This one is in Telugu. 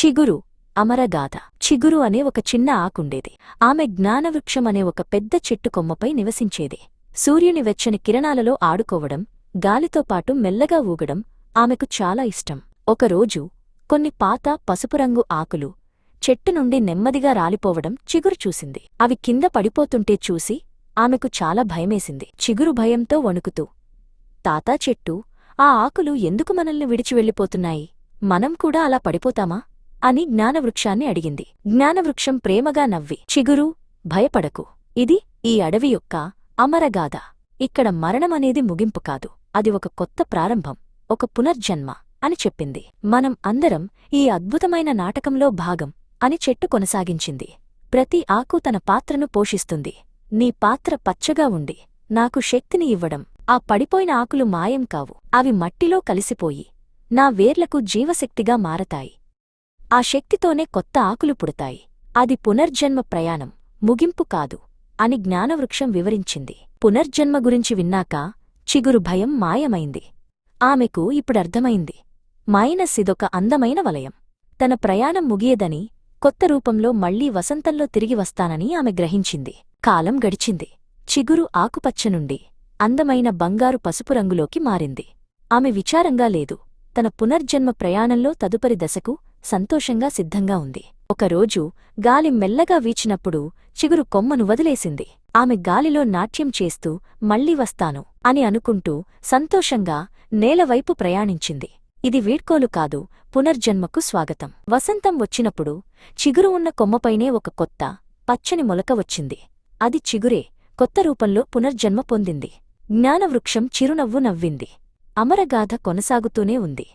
చిగురు అమరగాథ. చిగురు అనే ఒక చిన్న ఆకుండేది. ఆమె జ్ఞానవృక్షం అనే ఒక పెద్ద చెట్టు కొమ్మపై నివసించేది. సూర్యుని వెచ్చని కిరణాలలో ఆడుకోవడం, గాలితో పాటు మెల్లగా ఊగడం ఆమెకు చాలా ఇష్టం. ఒకరోజు కొన్ని పాత పసుపురంగు ఆకులు చెట్టు నుండి నెమ్మదిగా రాలిపోవడం చిగురు చూసింది. అవి కింద పడిపోతుంటే చూసి ఆమెకు చాలా భయమేసింది. చిగురు భయంతో వణుకుతూ, తాతా చెట్టు, ఆ ఆకులు ఎందుకు మనల్ని విడిచి వెళ్ళిపోతున్నాయి? మనం కూడా అలా పడిపోతామా అని జ్ఞానవృక్షాన్ని అడిగింది. జ్ఞానవృక్షం ప్రేమగా నవ్వి, చిగురు, భయపడకు. ఇది ఈ అడవి యొక్క అమరగాథ. ఇక్కడ మరణమనేది ముగింపు కాదు, అది ఒక కొత్త ప్రారంభం, ఒక పునర్జన్మ అని చెప్పింది. మనం అందరం ఈ అద్భుతమైన నాటకంలో భాగం అని చెట్టు కొనసాగించింది. ప్రతి ఆకు తన పాత్రను పోషిస్తుంది. నీ పాత్ర పచ్చగా ఉండి నాకు శక్తిని ఇవ్వడం. ఆ పడిపోయిన ఆకులు మాయం కావు, అవి మట్టిలో కలిసిపోయి నా వేర్లకు జీవశక్తిగా మారతాయి. ఆ శక్తితోనే కొత్త ఆకులు పుడతాయి. అది పునర్జన్మ ప్రయాణం, ముగింపు కాదు అని జ్ఞానవృక్షం వివరించింది. పునర్జన్మ గురించి విన్నాక చిగురు భయం మాయమైంది. ఆమెకు ఇప్పుడర్థమైంది, ఇదొక అందమైన వలయం. తన ప్రయాణం ముగియదని, కొత్త రూపంలో మళ్లీ వసంతంలో తిరిగి వస్తానని ఆమె గ్రహించింది. కాలం గడిచింది. చిగురు ఆకుపచ్చ నుండి అందమైన బంగారు పసుపు రంగులోకి మారింది. ఆమె విచారంగా లేదు. తన పునర్జన్మ ప్రయాణంలో తదుపరి దశకు సంతోషంగా సిద్ధంగా ఉంది. ఒకరోజు గాలి మెల్లగా వీచినప్పుడు చిగురు కొమ్మను వదిలేసింది. ఆమె గాలిలో నాట్యం చేస్తూ మళ్లీ వస్తాను అని అనుకుంటూ సంతోషంగా నేలవైపు ప్రయాణించింది. ఇది వీడ్కోలు కాదు, పునర్జన్మకు స్వాగతం. వసంతం వచ్చినప్పుడు చిగురు ఉన్న కొమ్మపైనే ఒక కొత్త పచ్చని మొలక వచ్చింది. అది చిగురే కొత్త రూపంలో పునర్జన్మ పొందింది. జ్ఞానవృక్షం చిరునవ్వు నవ్వింది. అమరగాథ కొనసాగుతూనే ఉంది.